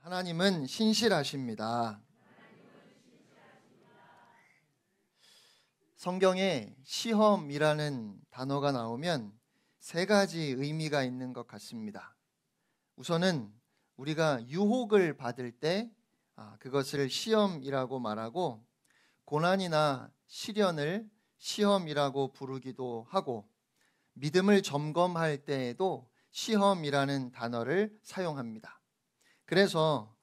하나님은 신실하십니다. 성경에 시험이라는 단어가 나오면 세 가지 의미가 있는 것 같습니다. 우선은 우리가 유혹을 받을 때 그것을 시험이라고 말하고, 고난이나 시련을 시험이라고 부르기도 하고, 믿음을 점검할 때에도 시험이라는 단어를 사용합니다. 그래서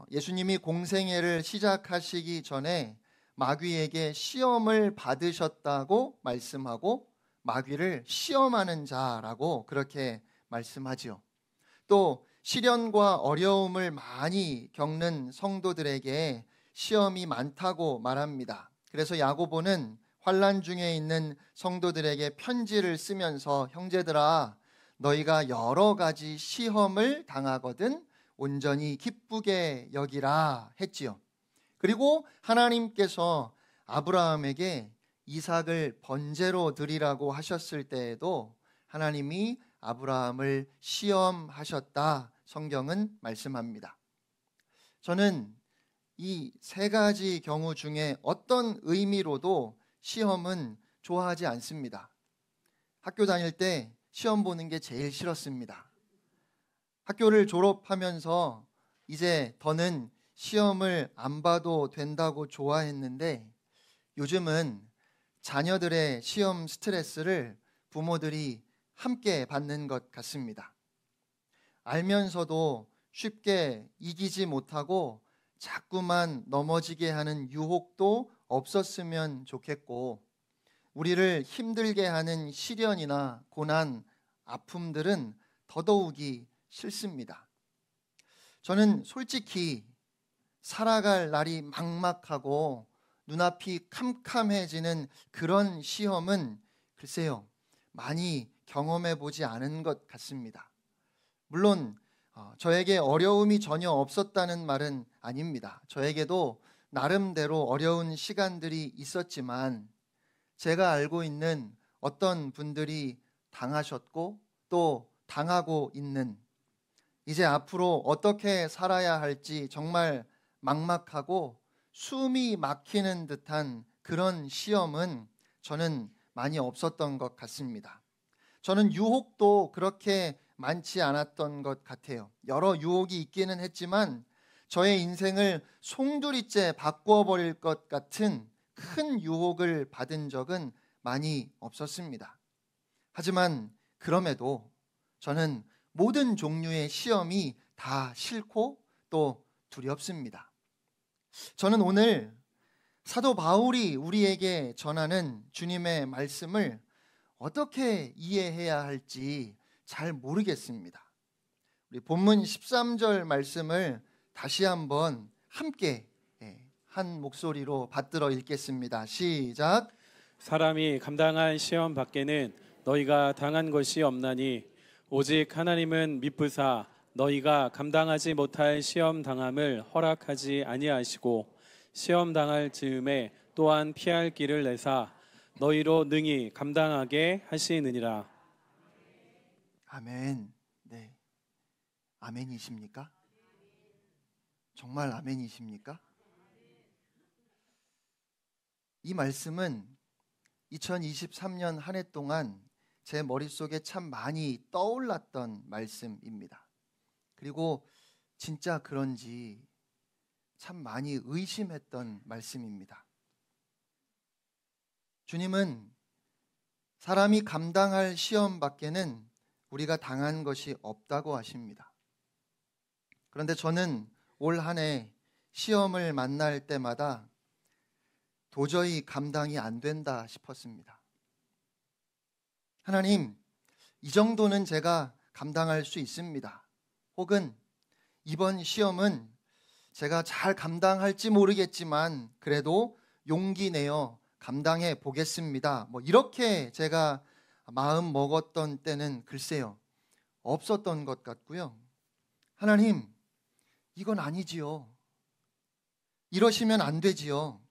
예수님이 공생애를 시작하시기 전에 마귀에게 시험을 받으셨다고 말씀하고, 마귀를 시험하는 자라고 그렇게 말씀하지요. 또 시련과 어려움을 많이 겪는 성도들에게 시험이 많다고 말합니다. 그래서 야고보는 환난 중에 있는 성도들에게 편지를 쓰면서, 형제들아, 너희가 여러 가지 시험을 당하거든 온전히 기쁘게 여기라 했지요. 그리고 하나님께서 아브라함에게 이삭을 번제로 드리라고 하셨을 때에도 하나님이 아브라함을 시험하셨다, 성경은 말씀합니다. 저는 이 세 가지 경우 중에 어떤 의미로도 시험은 좋아하지 않습니다. 학교 다닐 때 시험 보는 게 제일 싫었습니다. 학교를 졸업하면서 이제 더는 시험을 안 봐도 된다고 좋아했는데, 요즘은 자녀들의 시험 스트레스를 부모들이 함께 받는 것 같습니다. 알면서도 쉽게 이기지 못하고 자꾸만 넘어지게 하는 유혹도 없었으면 좋겠고, 우리를 힘들게 하는 시련이나 고난, 아픔들은 더더욱이 싫습니다. 저는 솔직히 살아갈 날이 막막하고 눈앞이 캄캄해지는 그런 시험은 글쎄요, 많이 경험해 보지 않은 것 같습니다. 물론 저에게 어려움이 전혀 없었다는 말은 아닙니다. 저에게도 나름대로 어려운 시간들이 있었지만, 제가 알고 있는 어떤 분들이 당하셨고 또 당하고 있는, 이제 앞으로 어떻게 살아야 할지 정말 막막하고 숨이 막히는 듯한 그런 시험은 저는 많이 없었던 것 같습니다. 저는 유혹도 그렇게 많지 않았던 것 같아요. 여러 유혹이 있기는 했지만 저의 인생을 송두리째 바꿔버릴 것 같은 큰 유혹을 받은 적은 많이 없었습니다. 하지만 그럼에도 저는 모든 종류의 시험이 다 싫고 또 두렵습니다. 저는 오늘 사도 바울이 우리에게 전하는 주님의 말씀을 어떻게 이해해야 할지 잘 모르겠습니다. 우리 본문 13절 말씀을 다시 한번 함께 한 목소리로 받들어 읽겠습니다. 시작. 사람이 감당한 시험 밖에는 너희가 당한 것이 없나니 오직 하나님은 미쁘사 너희가 감당하지 못할 시험 당함을 허락하지 아니하시고 시험 당할 즈음에 또한 피할 길을 내사 너희로 능히 감당하게 하시느니라. 아멘. 네, 아멘이십니까? 정말 아멘이십니까? 이 말씀은 2023년 한 해 동안 제 머릿속에 참 많이 떠올랐던 말씀입니다. 그리고 진짜 그런지 참 많이 의심했던 말씀입니다. 주님은 사람이 감당할 시험 밖에는 우리가 당한 것이 없다고 하십니다. 그런데 저는 올 한 해 시험을 만날 때마다 도저히 감당이 안 된다 싶었습니다. 하나님, 이 정도는 제가 감당할 수 있습니다. 혹은 이번 시험은 제가 잘 감당할지 모르겠지만 그래도 용기 내어 감당해 보겠습니다. 이렇게 제가 마음 먹었던 때는 글쎄요, 없었던 것 같고요. 하나님, 이건 아니지요. 이러시면 안 되지요.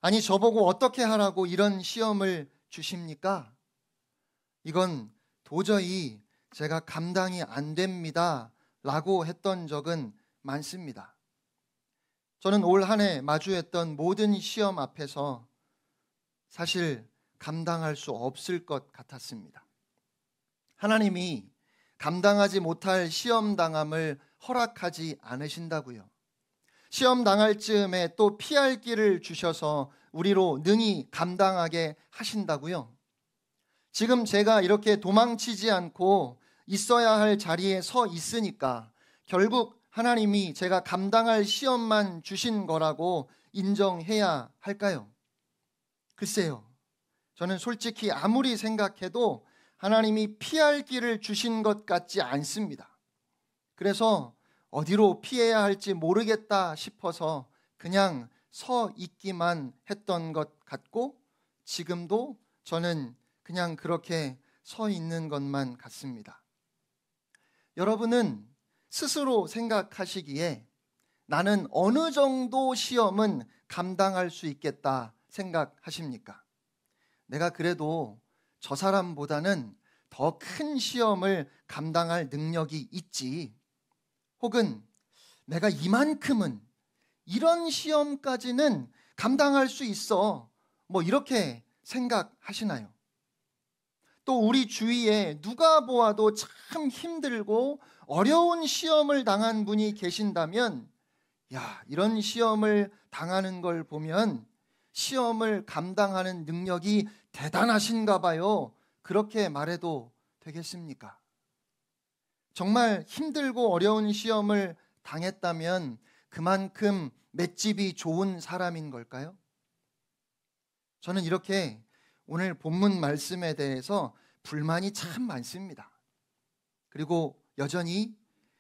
아니, 저보고 어떻게 하라고 이런 시험을 주십니까? 이건 도저히 제가 감당이 안 됩니다 라고 했던 적은 많습니다. 저는 올 한 해 마주했던 모든 시험 앞에서 사실 감당할 수 없을 것 같았습니다. 하나님이 감당하지 못할 시험 당함을 허락하지 않으신다고요. 시험 당할 즈음에 또 피할 길을 주셔서 우리로 능히 감당하게 하신다고요. 지금 제가 이렇게 도망치지 않고 있어야 할 자리에 서 있으니까 결국 하나님이 제가 감당할 시험만 주신 거라고 인정해야 할까요? 글쎄요. 저는 솔직히 아무리 생각해도 하나님이 피할 길을 주신 것 같지 않습니다. 그래서 어디로 피해야 할지 모르겠다 싶어서 그냥 서 있기만 했던 것 같고 지금도 저는 그냥 그렇게 서 있는 것만 같습니다. 여러분은 스스로 생각하시기에 나는 어느 정도 시험은 감당할 수 있겠다 생각하십니까? 내가 그래도 저 사람보다는 더 큰 시험을 감당할 능력이 있지. 혹은 내가 이만큼은 이런 시험까지는 감당할 수 있어. 이렇게 생각하시나요? 또 우리 주위에 누가 보아도 참 힘들고 어려운 시험을 당한 분이 계신다면 이런 시험을 당하는 걸 보면 시험을 감당하는 능력이 대단하신가 봐요. 그렇게 말해도 되겠습니까? 정말 힘들고 어려운 시험을 당했다면 그만큼 맷집이 좋은 사람인 걸까요? 저는 이렇게 오늘 본문 말씀에 대해서 불만이 참 많습니다. 그리고 여전히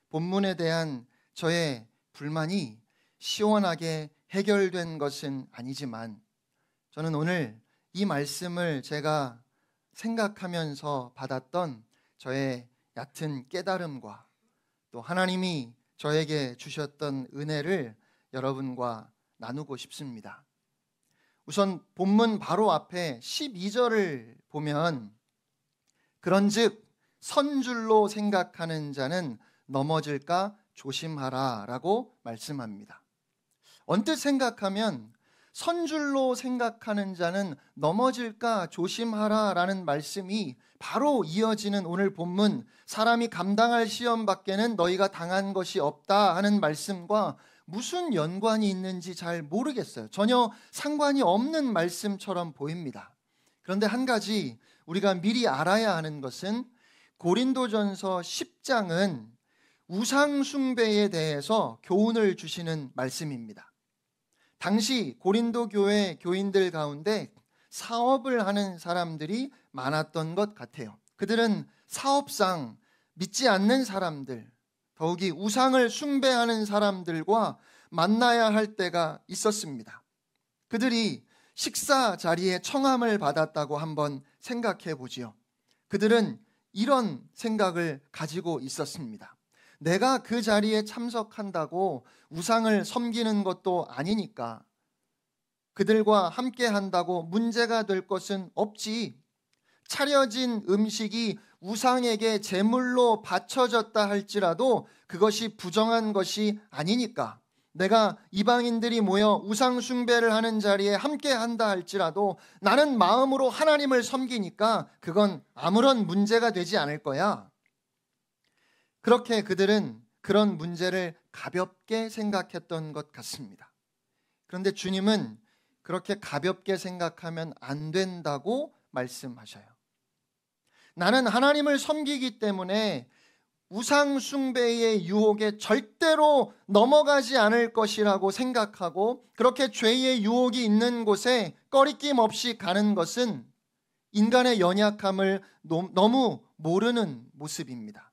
본문에 대한 저의 불만이 시원하게 해결된 것은 아니지만 저는 오늘 이 말씀을 제가 생각하면서 받았던 저의 얕은 깨달음과 또 하나님이 저에게 주셨던 은혜를 여러분과 나누고 싶습니다. 우선 본문 바로 앞에 12절을 보면 그런즉 선줄로 생각하는 자는 넘어질까 조심하라 라고 말씀합니다. 언뜻 생각하면 선줄로 생각하는 자는 넘어질까 조심하라 라는 말씀이 바로 이어지는 오늘 본문 사람이 감당할 시험 밖에는 너희가 당한 것이 없다 하는 말씀과 무슨 연관이 있는지 잘 모르겠어요. 전혀 상관이 없는 말씀처럼 보입니다. 그런데 한 가지 우리가 미리 알아야 하는 것은 고린도전서 10장은 우상 숭배에 대해서 교훈을 주시는 말씀입니다. 당시 고린도 교회 교인들 가운데 사업을 하는 사람들이 많았던 것 같아요. 그들은 사업상 믿지 않는 사람들, 더욱이 우상을 숭배하는 사람들과 만나야 할 때가 있었습니다. 그들이 식사 자리에 청함을 받았다고 한번 생각해 보지요. 그들은 이런 생각을 가지고 있었습니다. 내가 그 자리에 참석한다고 우상을 섬기는 것도 아니니까 그들과 함께 한다고 문제가 될 것은 없지. 차려진 음식이 우상에게 제물로 바쳐졌다 할지라도 그것이 부정한 것이 아니니까 내가 이방인들이 모여 우상 숭배를 하는 자리에 함께 한다 할지라도 나는 마음으로 하나님을 섬기니까 그건 아무런 문제가 되지 않을 거야. 그렇게 그들은 그런 문제를 가볍게 생각했던 것 같습니다. 그런데 주님은 그렇게 가볍게 생각하면 안 된다고 말씀하셔요. 나는 하나님을 섬기기 때문에 우상 숭배의 유혹에 절대로 넘어가지 않을 것이라고 생각하고 그렇게 죄의 유혹이 있는 곳에 꺼리낌 없이 가는 것은 인간의 연약함을 너무 모르는 모습입니다.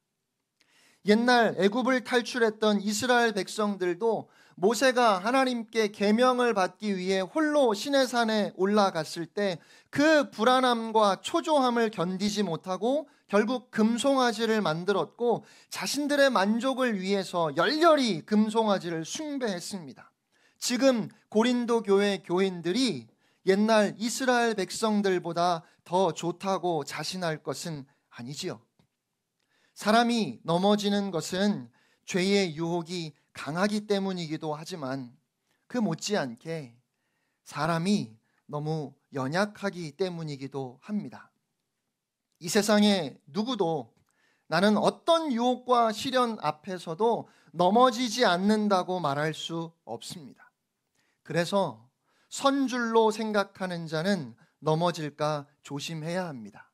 옛날 애굽을 탈출했던 이스라엘 백성들도 모세가 하나님께 계명을 받기 위해 홀로 시내산에 올라갔을 때 그 불안함과 초조함을 견디지 못하고 결국 금송아지를 만들었고 자신들의 만족을 위해서 열렬히 금송아지를 숭배했습니다. 지금 고린도 교회 교인들이 옛날 이스라엘 백성들보다 더 좋다고 자신할 것은 아니지요. 사람이 넘어지는 것은 죄의 유혹이 강하기 때문이기도 하지만 그 못지않게 사람이 너무 연약하기 때문이기도 합니다. 이 세상에 누구도 나는 어떤 유혹과 시련 앞에서도 넘어지지 않는다고 말할 수 없습니다. 그래서 선줄로 생각하는 자는 넘어질까 조심해야 합니다.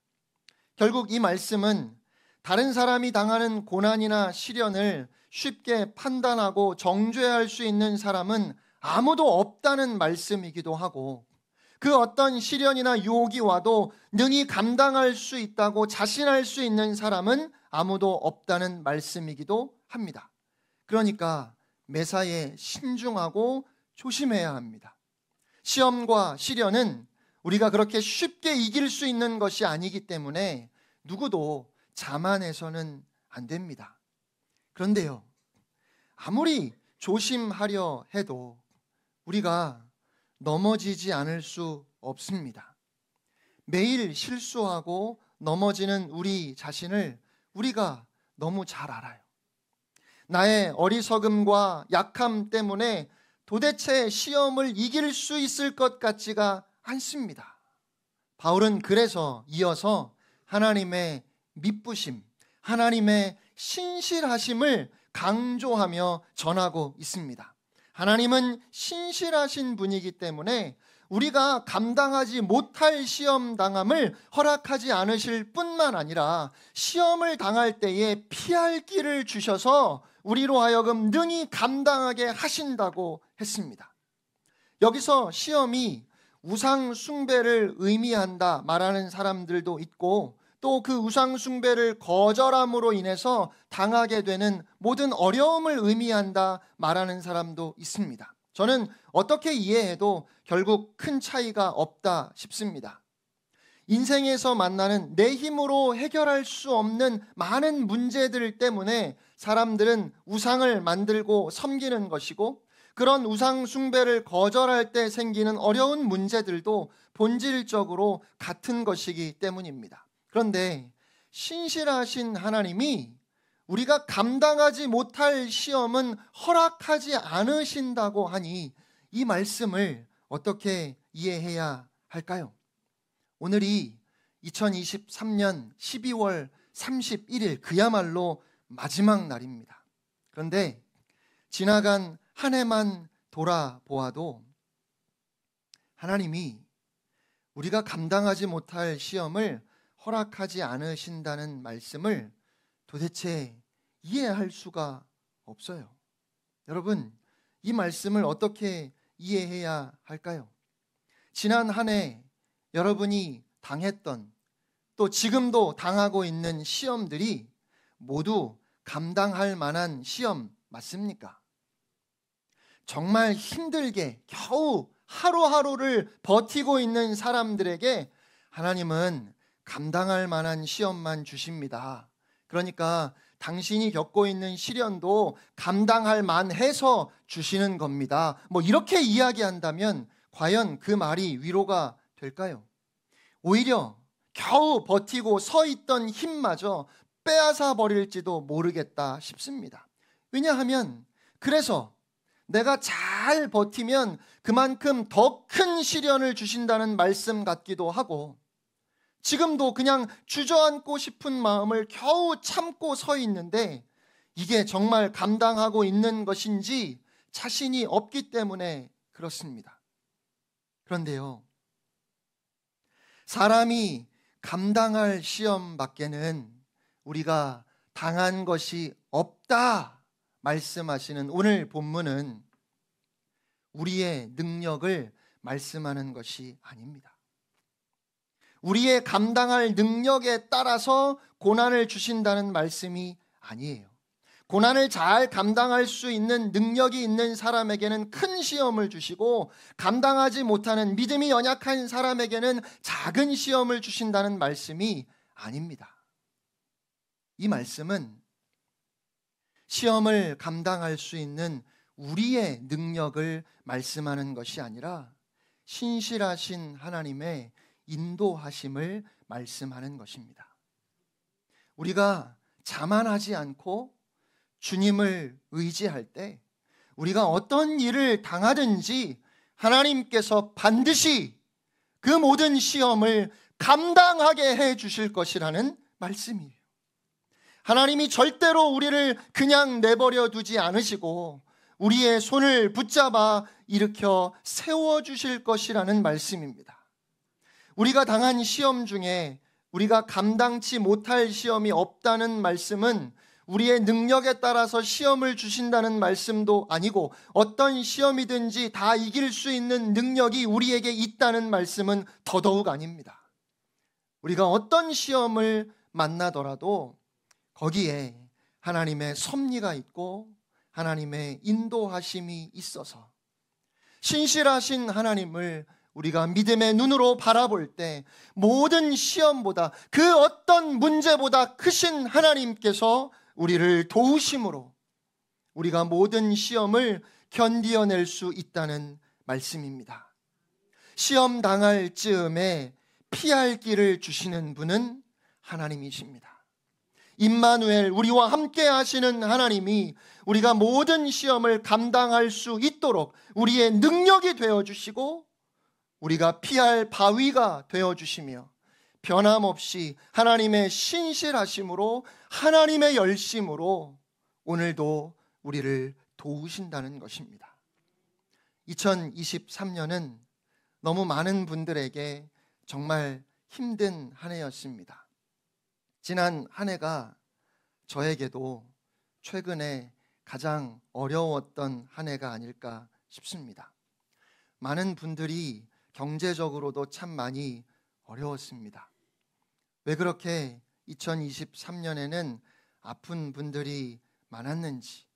결국 이 말씀은 다른 사람이 당하는 고난이나 시련을 쉽게 판단하고 정죄할 수 있는 사람은 아무도 없다는 말씀이기도 하고, 그 어떤 시련이나 유혹이 와도 능히 감당할 수 있다고 자신할 수 있는 사람은 아무도 없다는 말씀이기도 합니다. 그러니까 매사에 신중하고 조심해야 합니다. 시험과 시련은 우리가 그렇게 쉽게 이길 수 있는 것이 아니기 때문에 누구도 자만해서는 안 됩니다. 그런데요, 아무리 조심하려 해도 우리가 넘어지지 않을 수 없습니다. 매일 실수하고 넘어지는 우리 자신을 우리가 너무 잘 알아요. 나의 어리석음과 약함 때문에 도대체 시험을 이길 수 있을 것 같지가 않습니다. 바울은 그래서 이어서 하나님의 미쁘심, 하나님의 신실하심을 강조하며 전하고 있습니다. 하나님은 신실하신 분이기 때문에 우리가 감당하지 못할 시험 당함을 허락하지 않으실 뿐만 아니라 시험을 당할 때에 피할 길을 주셔서 우리로 하여금 능히 감당하게 하신다고 했습니다. 여기서 시험이 우상 숭배를 의미한다 말하는 사람들도 있고, 또 그 우상 숭배를 거절함으로 인해서 당하게 되는 모든 어려움을 의미한다 말하는 사람도 있습니다. 저는 어떻게 이해해도 결국 큰 차이가 없다 싶습니다. 인생에서 만나는 내 힘으로 해결할 수 없는 많은 문제들 때문에 사람들은 우상을 만들고 섬기는 것이고, 그런 우상 숭배를 거절할 때 생기는 어려운 문제들도 본질적으로 같은 것이기 때문입니다. 그런데 신실하신 하나님이 우리가 감당하지 못할 시험은 허락하지 않으신다고 하니 이 말씀을 어떻게 이해해야 할까요? 오늘이 2023년 12월 31일 그야말로 마지막 날입니다. 그런데 지나간 한 해만 돌아보아도 하나님이 우리가 감당하지 못할 시험을 허락하지 않으신다는 말씀을 도대체 이해할 수가 없어요. 여러분, 이 말씀을 어떻게 이해해야 할까요? 지난 한 해 여러분이 당했던, 또 지금도 당하고 있는 시험들이 모두 감당할 만한 시험 맞습니까? 정말 힘들게 겨우 하루하루를 버티고 있는 사람들에게 하나님은 감당할 만한 시험만 주십니다. 그러니까 당신이 겪고 있는 시련도 감당할 만해서 주시는 겁니다. 이렇게 이야기한다면 과연 그 말이 위로가 될까요? 오히려 겨우 버티고 서 있던 힘마저 빼앗아 버릴지도 모르겠다 싶습니다. 왜냐하면 그래서 내가 잘 버티면 그만큼 더 큰 시련을 주신다는 말씀 같기도 하고, 지금도 그냥 주저앉고 싶은 마음을 겨우 참고 서 있는데 이게 정말 감당하고 있는 것인지 자신이 없기 때문에 그렇습니다. 그런데요, 사람이 감당할 시험 밖에는 우리가 당한 것이 없다 말씀하시는 오늘 본문은 우리의 능력을 말씀하는 것이 아닙니다. 우리의 감당할 능력에 따라서 고난을 주신다는 말씀이 아니에요. 고난을 잘 감당할 수 있는 능력이 있는 사람에게는 큰 시험을 주시고, 감당하지 못하는 믿음이 연약한 사람에게는 작은 시험을 주신다는 말씀이 아닙니다. 이 말씀은 시험을 감당할 수 있는 우리의 능력을 말씀하는 것이 아니라 신실하신 하나님의 인도하심을 말씀하는 것입니다. 우리가 자만하지 않고 주님을 의지할 때 우리가 어떤 일을 당하든지 하나님께서 반드시 그 모든 시험을 감당하게 해 주실 것이라는 말씀이에요. 하나님이 절대로 우리를 그냥 내버려 두지 않으시고 우리의 손을 붙잡아 일으켜 세워주실 것이라는 말씀입니다. 우리가 당한 시험 중에 우리가 감당치 못할 시험이 없다는 말씀은 우리의 능력에 따라서 시험을 주신다는 말씀도 아니고 어떤 시험이든지 다 이길 수 있는 능력이 우리에게 있다는 말씀은 더더욱 아닙니다. 우리가 어떤 시험을 만나더라도 거기에 하나님의 섭리가 있고 하나님의 인도하심이 있어서 신실하신 하나님을 우리가 믿음의 눈으로 바라볼 때 모든 시험보다 그 어떤 문제보다 크신 하나님께서 우리를 도우심으로 우리가 모든 시험을 견디어낼 수 있다는 말씀입니다. 시험 당할 즈음에 피할 길을 주시는 분은 하나님이십니다. 임마누엘, 우리와 함께 하시는 하나님이 우리가 모든 시험을 감당할 수 있도록 우리의 능력이 되어주시고 우리가 피할 바위가 되어주시며 변함없이 하나님의 신실하심으로 하나님의 열심으로 오늘도 우리를 도우신다는 것입니다. 2023년은 너무 많은 분들에게 정말 힘든 한 해였습니다. 지난 한 해가 저에게도 최근에 가장 어려웠던 한 해가 아닐까 싶습니다. 많은 분들이 경제적으로도 참 많이 어려웠습니다. 왜 그렇게 2023년에는 아픈 분들이 많았는지,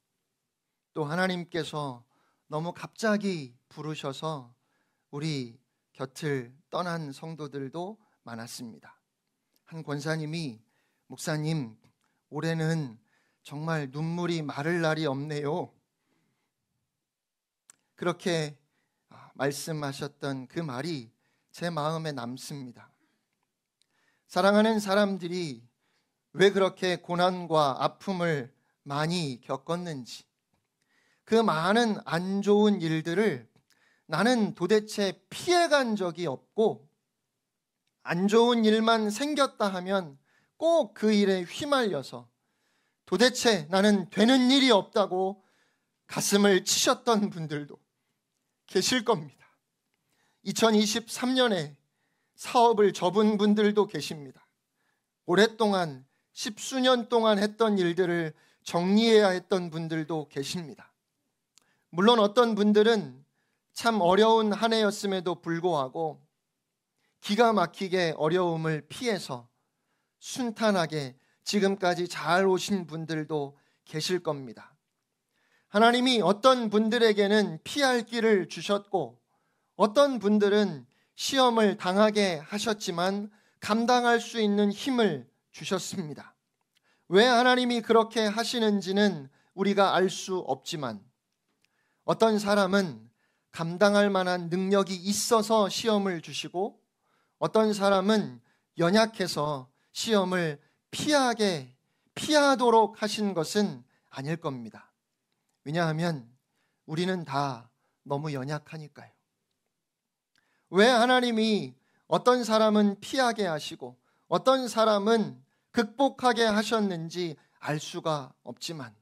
또 하나님께서 너무 갑자기 부르셔서 우리 곁을 떠난 성도들도 많았습니다. 한 권사님이 목사님, 올해는 정말 눈물이 마를 날이 없네요. 그렇게 말씀하셨던 그 말이 제 마음에 남습니다. 사랑하는 사람들이 왜 그렇게 고난과 아픔을 많이 겪었는지, 그 많은 안 좋은 일들을 나는 도대체 피해간 적이 없고 안 좋은 일만 생겼다 하면 꼭 그 일에 휘말려서 도대체 나는 되는 일이 없다고 가슴을 치셨던 분들도 계실 겁니다. 2023년에 사업을 접은 분들도 계십니다. 오랫동안 10수년 동안 했던 일들을 정리해야 했던 분들도 계십니다. 물론 어떤 분들은 참 어려운 한 해였음에도 불구하고 기가 막히게 어려움을 피해서 순탄하게 지금까지 잘 오신 분들도 계실 겁니다. 하나님이 어떤 분들에게는 피할 길을 주셨고 어떤 분들은 시험을 당하게 하셨지만 감당할 수 있는 힘을 주셨습니다. 왜 하나님이 그렇게 하시는지는 우리가 알 수 없지만 어떤 사람은 감당할 만한 능력이 있어서 시험을 주시고 어떤 사람은 연약해서 시험을 피하도록 하신 것은 아닐 겁니다. 왜냐하면 우리는 다 너무 연약하니까요. 왜 하나님이 어떤 사람은 피하게 하시고 어떤 사람은 극복하게 하셨는지 알 수가 없지만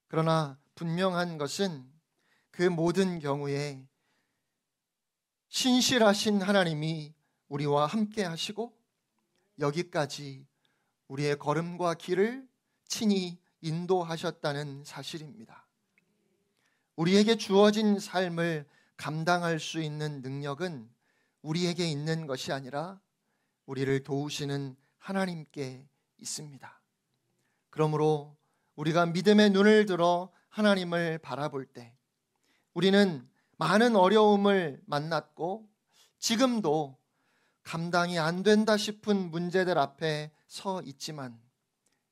그러나 분명한 것은 그 모든 경우에 신실하신 하나님이 우리와 함께 하시고 여기까지 우리의 걸음과 길을 친히 인도하셨다는 사실입니다. 우리에게 주어진 삶을 감당할 수 있는 능력은 우리에게 있는 것이 아니라 우리를 도우시는 하나님께 있습니다. 그러므로 우리가 믿음의 눈을 들어 하나님을 바라볼 때 우리는 많은 어려움을 만났고 지금도 감당이 안 된다 싶은 문제들 앞에 서 있지만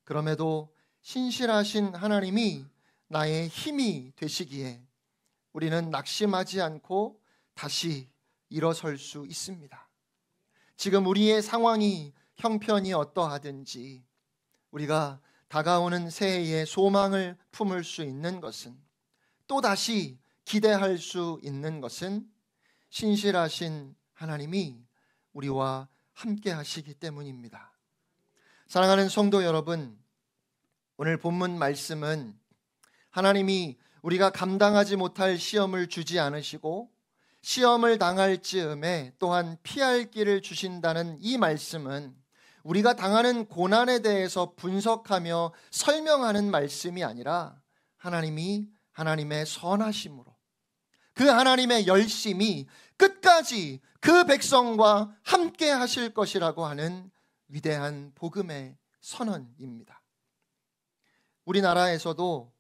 그럼에도 신실하신 하나님이 나의 힘이 되시기에 우리는 낙심하지 않고 다시 일어설 수 있습니다. 지금 우리의 상황이 형편이 어떠하든지 우리가 다가오는 새해에 소망을 품을 수 있는 것은 또다시 기대할 수 있는 것은 신실하신 하나님이 우리와 함께 하시기 때문입니다. 사랑하는 성도 여러분, 오늘 본문 말씀은 하나님이 우리가 감당하지 못할 시험을 주지 않으시고 시험을 당할 즈음에 또한 피할 길을 주신다는 이 말씀은 우리가 당하는 고난에 대해서 분석하며 설명하는 말씀이 아니라 하나님이 하나님의 선하심으로 그 하나님의 열심이 끝까지 그 백성과 함께 하실 것이라고 하는 위대한 복음의 선언입니다. 우리나라에서도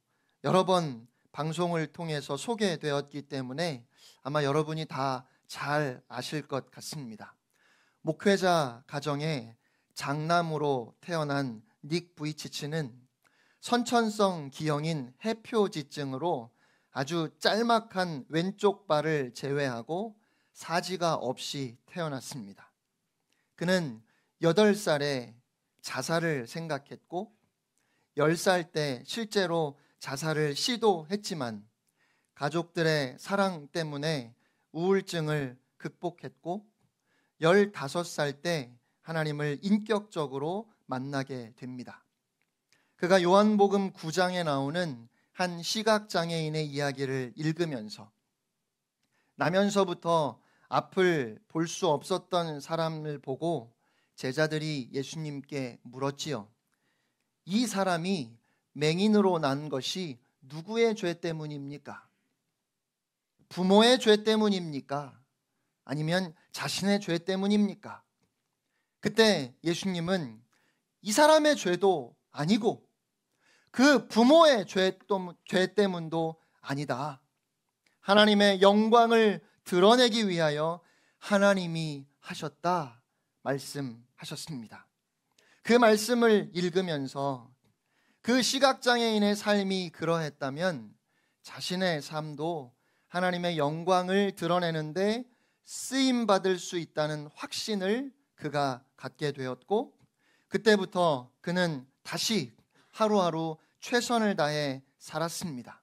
여러 번 방송을 통해서 소개되었기 때문에 아마 여러분이 다 잘 아실 것 같습니다. 목회자 가정에 장남으로 태어난 닉 부이치치는 선천성 기형인 해표지증으로 아주 짤막한 왼쪽 발을 제외하고 사지가 없이 태어났습니다. 그는 8살에 자살을 생각했고 10살 때 실제로 자살을 시도했지만 가족들의 사랑 때문에 우울증을 극복했고 15살 때 하나님을 인격적으로 만나게 됩니다. 그가 요한복음 9장에 나오는 한 시각장애인의 이야기를 읽으면서 나면서부터 앞을 볼 수 없었던 사람을 보고 제자들이 예수님께 물었지요. 이 사람이 맹인으로 난 것이 누구의 죄 때문입니까? 부모의 죄 때문입니까? 아니면 자신의 죄 때문입니까? 그때 예수님은 이 사람의 죄도 아니고 그 부모의 죄 때문도 아니다. 하나님의 영광을 드러내기 위하여 하나님이 하셨다 말씀하셨습니다. 그 말씀을 읽으면서 그 시각장애인의 삶이 그러했다면 자신의 삶도 하나님의 영광을 드러내는데 쓰임받을 수 있다는 확신을 그가 갖게 되었고 그때부터 그는 다시 하루하루 최선을 다해 살았습니다.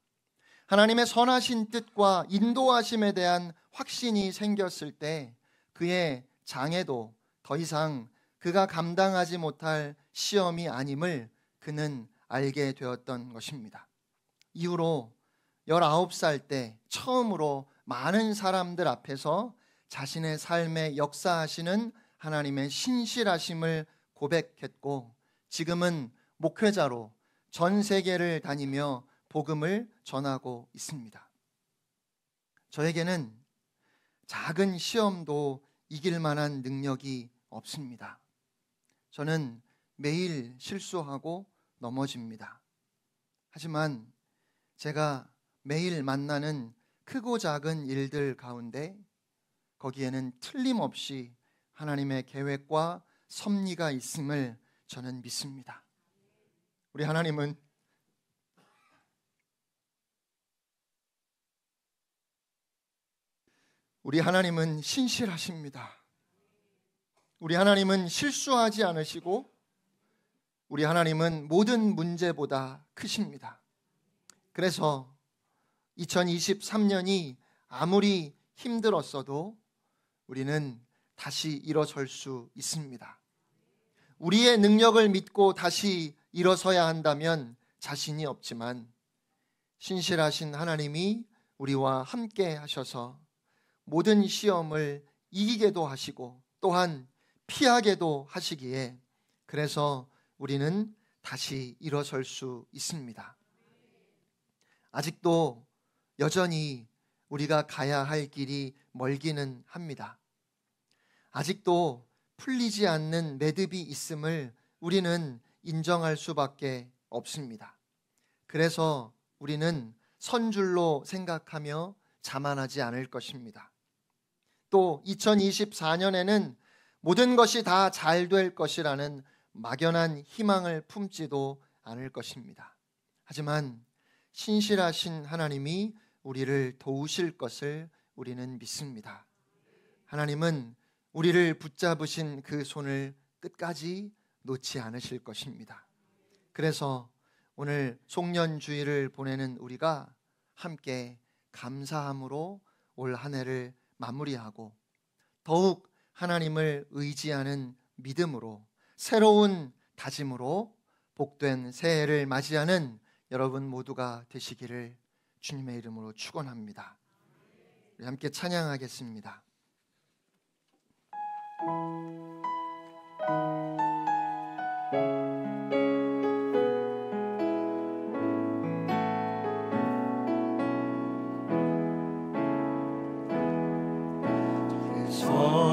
하나님의 선하신 뜻과 인도하심에 대한 확신이 생겼을 때 그의 장애도 더 이상 그가 감당하지 못할 시험이 아님을 그는 알게 되었던 것입니다. 이후로 19살 때 처음으로 많은 사람들 앞에서 자신의 삶에 역사하시는 하나님의 신실하심을 고백했고 지금은 목회자로 전 세계를 다니며 복음을 전하고 있습니다. 저에게는 작은 시험도 이길 만한 능력이 없습니다. 저는 매일 실수하고 넘어집니다. 하지만 제가 매일 만나는 크고 작은 일들 가운데 거기에는 틀림없이 하나님의 계획과 섭리가 있음을 저는 믿습니다. 우리 하나님은 신실하십니다. 우리 하나님은 실수하지 않으시고 우리 하나님은 모든 문제보다 크십니다. 그래서 2023년이 아무리 힘들었어도 우리는 다시 일어설 수 있습니다. 우리의 능력을 믿고 다시 일어서야 한다면 자신이 없지만 신실하신 하나님이 우리와 함께 하셔서 모든 시험을 이기게도 하시고 또한 피하게도 하시기에 그래서 우리는 다시 일어설 수 있습니다. 아직도 여전히 우리가 가야 할 길이 멀기는 합니다. 아직도 풀리지 않는 매듭이 있음을 우리는 인정할 수밖에 없습니다. 그래서 우리는 선줄로 생각하며 자만하지 않을 것입니다. 또 2024년에는 모든 것이 다 잘 될 것이라는 막연한 희망을 품지도 않을 것입니다. 하지만 신실하신 하나님이 우리를 도우실 것을 우리는 믿습니다. 하나님은 우리를 붙잡으신 그 손을 끝까지 놓지 않으실 것입니다. 그래서 오늘 송년주일을 보내는 우리가 함께 감사함으로 올 한 해를 마무리하고 더욱 하나님을 의지하는 믿음으로 새로운 다짐으로 복된 새해를 맞이하는 여러분 모두가 되시기를 주님의 이름으로 축원합니다. 우리 함께 찬양하겠습니다.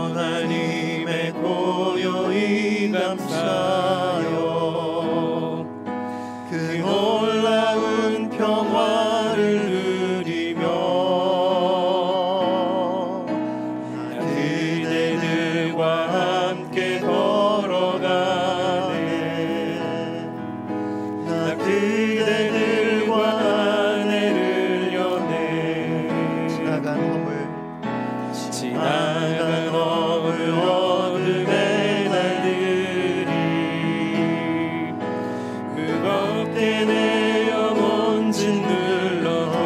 하나님의 고요히 감사하여 그 놀라운 평화를 누리며 나 그대들과 함께 걸어가네. 나 그대들과 아내를 여네. 지나간 어느 어둠의 날들이 무겁게 내 영혼 짓눌러도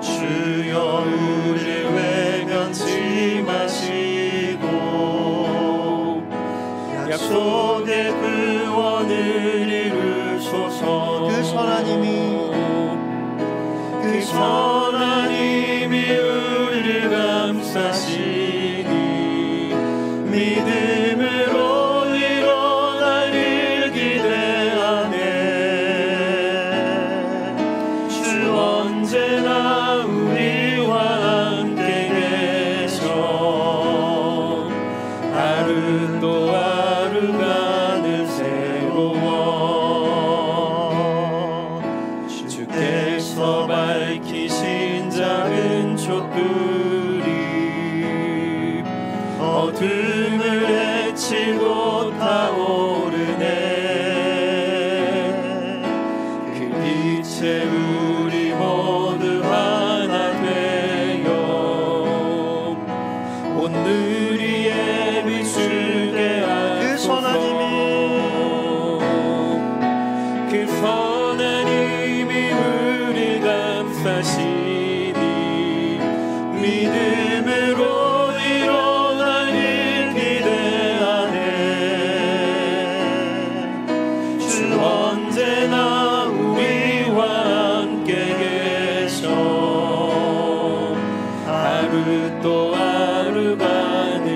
주여 우리를 외면치 마시고 약속의 구원을 이루소서. 그 선하님이 우리를 감싸시니 믿음으로 일어나길 기대하네. 주 언제나 우리와 함께 계셔. 하루 또 하루가 늘 새로워. 주께서 밝히신 작은 촛불이 어둠을 헤치고 타오르네. 그 빛에 우리 모두 하나 되어 온누리에 비추게 하소서. 그 선하님이 우리 감싸시니 믿음으로 일어나길 기대하네. 주 언제나 우리와 함께 계셔. 하루 또 하루가 늘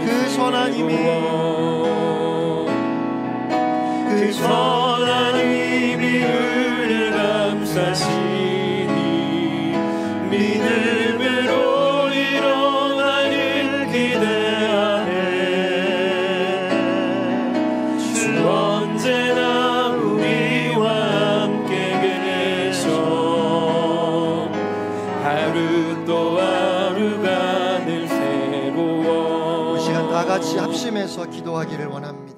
그 선하님이 우리를 감싸시니 믿음으로 일어나길 기대하네. 주 언제나 우리와 함께 계셔. 하루 또 하루가 늘 새로워. 이 시간 다 같이 합심해서 기도하기를 원합니다.